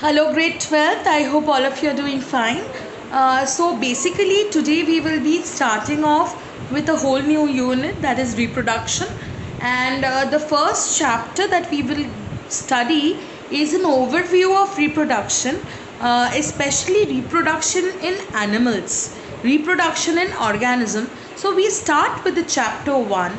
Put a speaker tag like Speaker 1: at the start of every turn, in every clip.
Speaker 1: Hello, grade 12th. I hope all of you are doing fine. So, basically, today we will be starting off with a whole new unit, that is reproduction. And the first chapter that we will study is an overview of reproduction, especially reproduction in animals, reproduction in organism. So, we start with the chapter 1,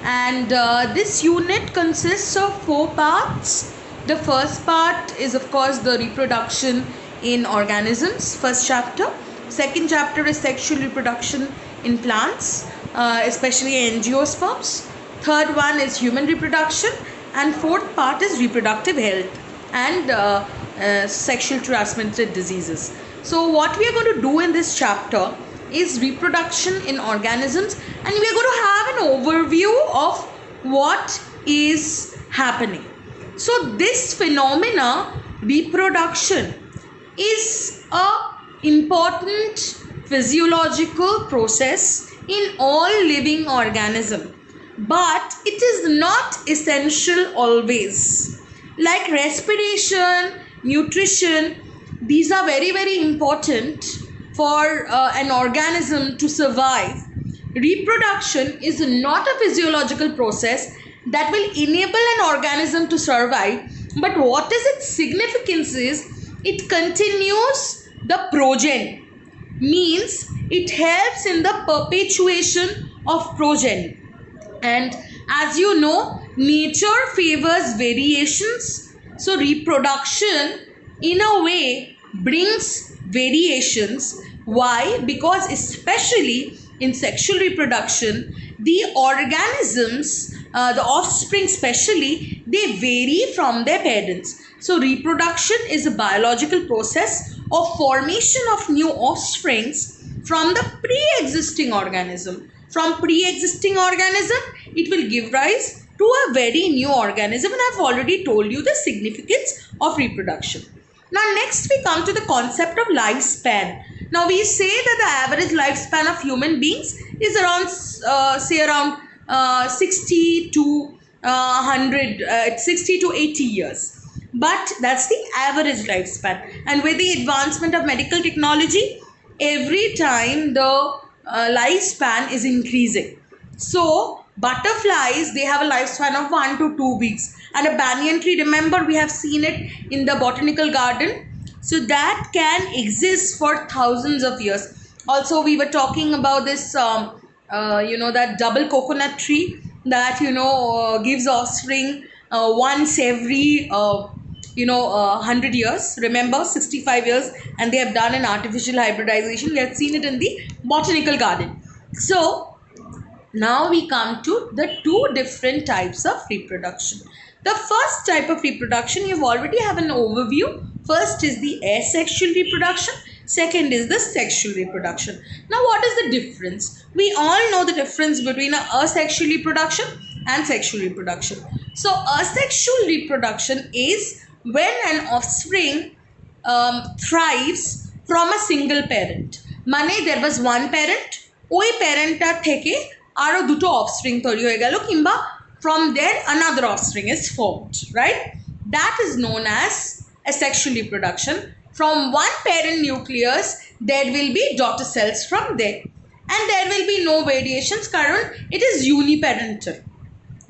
Speaker 1: and this unit consists of 4 parts. The first part is, of course, the reproduction in organisms, first chapter. Second chapter is sexual reproduction in plants, especially angiosperms. Third one is human reproduction. And fourth part is reproductive health and sexual transmitted diseases. So what we are going to do in this chapter is reproduction in organisms, and we are going to have an overview of what is happening. So this phenomena, reproduction, is a important physiological process in all living organism, but it is not essential always. Like respiration, nutrition, these are very important for an organism to survive. Reproduction is not a physiological process that will enable an organism to survive, but what is its significance is it continues the progeny, means it helps in the perpetuation of progeny. And as you know, nature favors variations, so reproduction in a way brings variations. Why? Because especially in sexual reproduction, the organisms, the offspring especially, they vary from their parents. So reproduction is a biological process of formation of new offsprings from the pre-existing organism. From pre-existing organism, it will give rise to a very new organism, and I've already told you the significance of reproduction. Now next we come to the concept of lifespan. Now we say that the average lifespan of human beings is around 60 to 80 years, but that's the average lifespan. And with the advancement of medical technology, every time the lifespan is increasing. So butterflies, they have a lifespan of 1 to 2 weeks, and a banyan tree, remember we have seen it in the botanical garden, so that can exist for thousands of years. Also we were talking about this that double coconut tree that gives offspring once every 100 years, remember 65 years, and they have done an artificial hybridization. We have seen it in the botanical garden. So now we come to the two different types of reproduction. The first type of reproduction, you already have an overview. First is the asexual reproduction. Second is the sexual reproduction. Now what is the difference? We all know the difference between asexual reproduction and sexual reproduction. So asexual reproduction is when an offspring thrives from a single parent. Mane there was one parent, ওই প্যারেন্টটার থেকে আরো দুটো offspring তৈরি হয়ে গেল, কিংবা from there another offspring is formed, right? That is known as asexual reproduction. From one parent nucleus there will be daughter cells from there, and there will be no variations কারণ it is uniparental.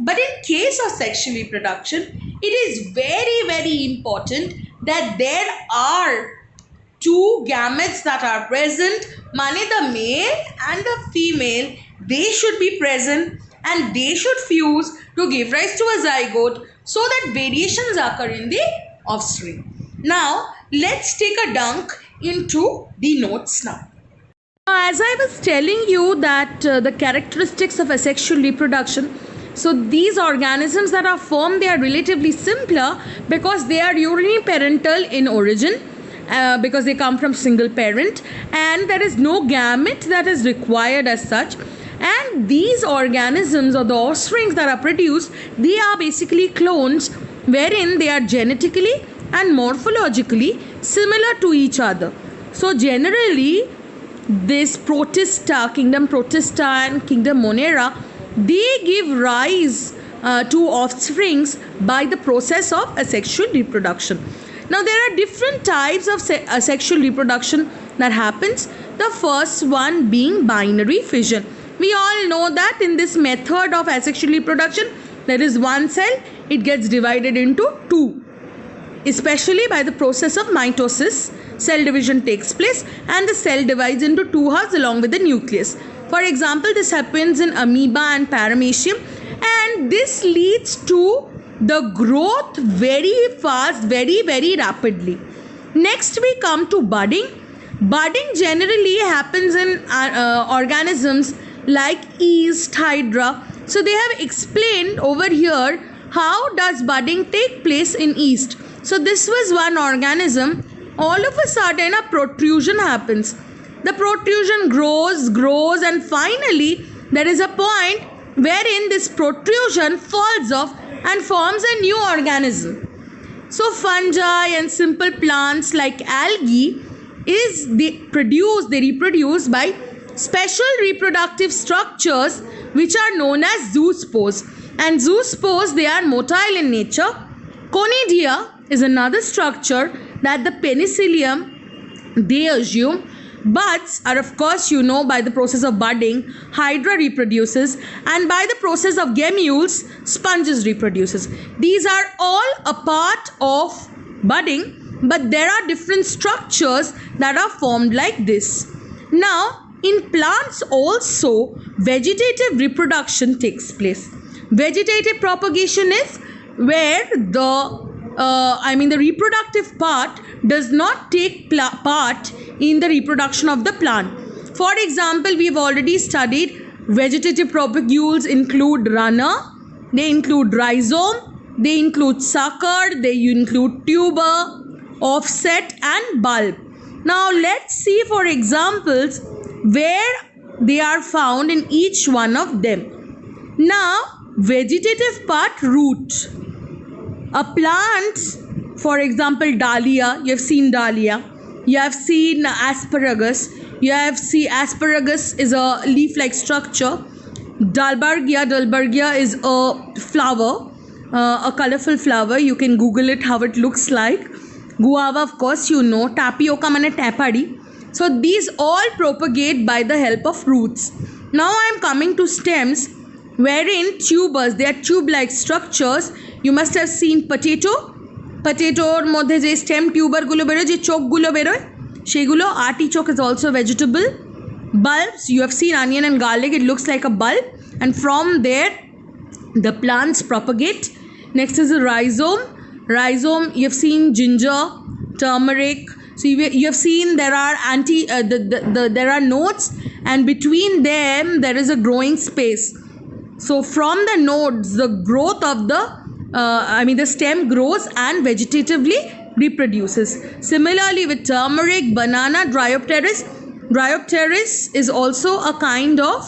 Speaker 1: But in case of sexual reproduction, it is very important that there are two gametes that are present, mane the male and the female, they should be present and they should fuse to give rise to a zygote so that variations occur in the offspring. Now let's take a dunk into the notes now. As I was telling you that the characteristics of asexual reproduction, so these organisms that are formed, they are relatively simpler because they are uniparental in origin, because they come from single parent, and there is no gamete that is required as such. And these organisms, or the offsprings that are produced, they are basically clones wherein they are genetically and morphologically similar to each other. So generally this Protista, kingdom Protista and kingdom Monera, they give rise to offsprings by the process of asexual reproduction. Now there are different types of sexual reproduction that happens. The first one being binary fission. We all know that in this method of asexual reproduction, there is one cell, it gets divided into two. Especially by the process of mitosis, cell division takes place and the cell divides into two halves along with the nucleus. For example, this happens in amoeba and paramecium, and this leads to the growth very fast, very rapidly. Next we come to budding. Budding generally happens in organisms like yeast, hydra. So they have explained over here how does budding take place in yeast. So this was one organism. All of a sudden a protrusion happens. The protrusion grows and finally there is a point wherein this protrusion falls off and forms a new organism. So fungi and simple plants like algae they reproduce by special reproductive structures which are known as zoospores. And zoospores, they are motile in nature. Conidia is another structure that the penicillium they assume. Buds are, of course, by the process of budding, hydra reproduces, and by the process of gemmules, sponges reproduces. These are all a part of budding, but there are different structures that are formed like this. Now, in plants also, vegetative reproduction takes place. Vegetative propagation is where the reproductive part does not take part in the reproduction of the plant. For example, we have already studied vegetative propagules include runner, they include rhizome, they include sucker, they include tuber, offset and bulb. Now let's see for examples where they are found in each one of them. Now, vegetative part, root. A plant, for example, dahlia, you have seen dahlia, you have seen asparagus, asparagus is a leaf-like structure. Dalbergia is a flower, a colorful flower, you can Google it how it looks like. Guava, of course, tapioca mane tapadi. So these all propagate by the help of roots. Now I am coming to stems, wherein tubers, they are tube-like structures. You must have seen potato মধ্যে যে stem tuber গুলো বেরোয়, যে চোখগুলো বেরোয় সেগুলো, artichoke is also vegetable. Bulbs, you have seen onion and garlic, it looks like a bulb, and from there the plants propagate. Next is the rhizome. You have seen ginger, turmeric. So you have seen there are there are nodes, and between them there is a growing space. So from the nodes, the growth of the stem grows and vegetatively reproduces. Similarly with turmeric, banana, Bryopteris is also a kind of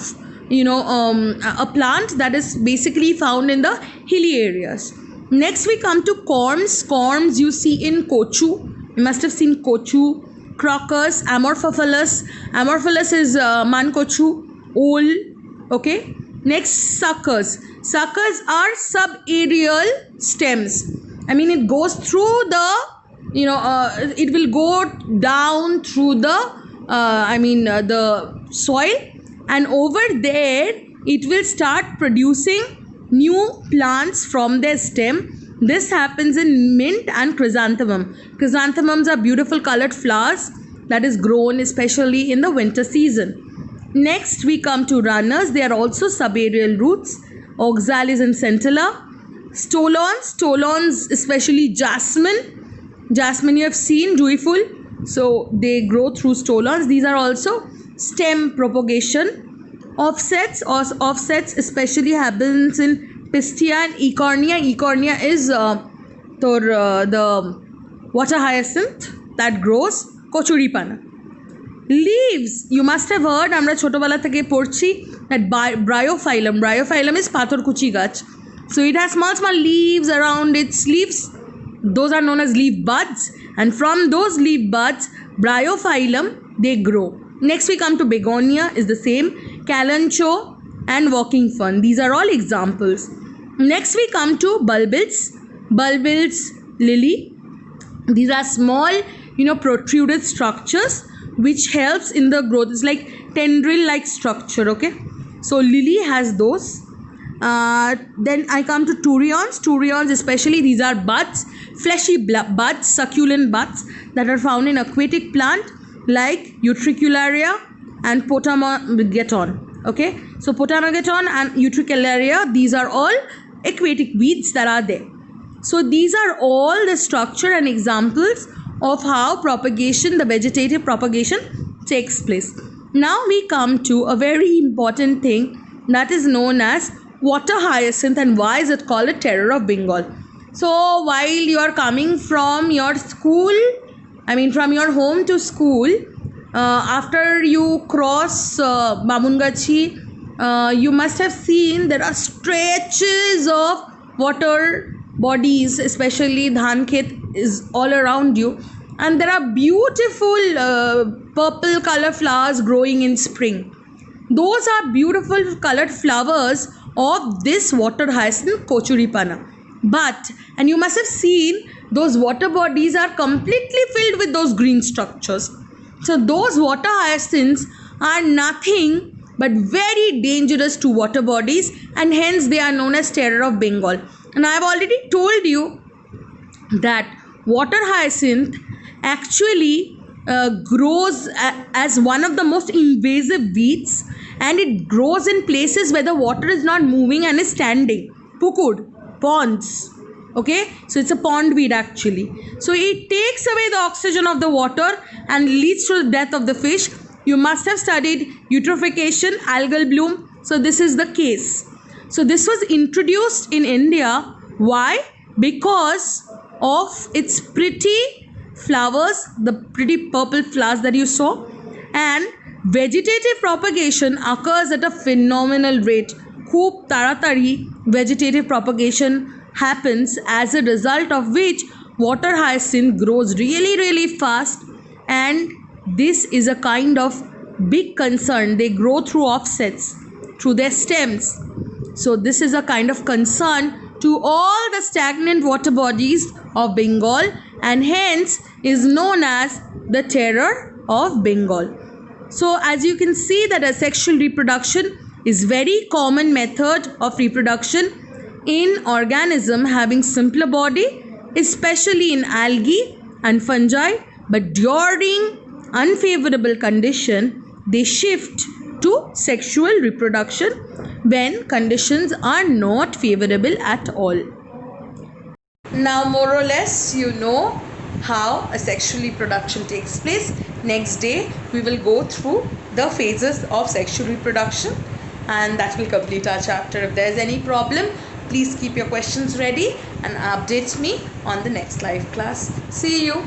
Speaker 1: a plant that is basically found in the hilly areas. Next we come to corms. Corms you see in kochu. You must have seen kochu, crocus, amorphophilus. Amorphophilus is mankochu, ole. Okay. Next, suckers. Suckers are subaerial stems. It goes through the, it will go down through the, the soil, and over there it will start producing new plants from their stem. This happens in mint and chrysanthemum. Chrysanthemums are beautiful colored flowers that is grown especially in the winter season. Next we come to runners. They are also subaerial roots. Oxalis and centella. Stolons, especially jasmine you have seen, joyful, so they grow through stolons. These are also stem propagation. Offsets especially happens in pistia and ecornia. Ecornia is the water hyacinth that grows. Kochuripana. Leaves, you must have heard, আমরা ছোটবেলা থেকে পড়ছি, that bryophyllum is পাথরকুচি গাছ. So it has small leaves around its leaves. Those are known as leaf buds, and from those leaf buds, bryophyllum, they grow. Next we come to begonia, is the same, kalanchoe and walking fern. These are all examples. Next we come to bulbils, lily. These are small, protruded structures which helps in the growth. It's like tendril like structure. Okay, so lily has those. Then I come to turions. Turions, especially, these are buds, fleshy buds, succulent buds that are found in aquatic plant like Utricularia and Potamogeton. Okay, so Potamogeton and Utricularia, these are all aquatic weeds that are there. So these are all the structure and examples of how propagation, the vegetative propagation, takes place. Now we come to a very important thing that is known as water hyacinth, and why is it called a terror of Bengal? So while you are coming from your school, from your home to school, after you cross Bamungachi, you must have seen there are stretches of water bodies, especially Dhankhet is all around you, and there are beautiful purple color flowers growing in spring. Those are beautiful colored flowers of this water hyacinth, Kochuripana. And you must have seen those water bodies are completely filled with those green structures. So those water hyacinths are nothing but very dangerous to water bodies, and hence they are known as terror of Bengal. And I have already told you that water hyacinth actually grows as one of the most invasive weeds, and it grows in places where the water is not moving and is standing. Pukud, ponds. Okay, so it's a pond weed actually. So it takes away the oxygen of the water and leads to the death of the fish. You must have studied eutrophication, algal bloom. So this is the case. So this was introduced in India. Why? Because of its pretty flowers, the pretty purple flowers that you saw, and vegetative propagation occurs at a phenomenal rate. Khub taratari vegetative propagation happens, as a result of which water hyacinth grows really fast, and this is a kind of big concern. They grow through offsets through their stems. So this is a kind of concern to all the stagnant water bodies of Bengal, and hence is known as the terror of Bengal. So as you can see that asexual reproduction is very common method of reproduction in organism having simpler body, especially in algae and fungi, but during unfavorable condition they shift to sexual reproduction when conditions are not favorable at all. Now more or less you know how asexual reproduction takes place. Next day we will go through the phases of sexual reproduction, and that will complete our chapter. If there is any problem, please keep your questions ready and update me on the next live class. See you.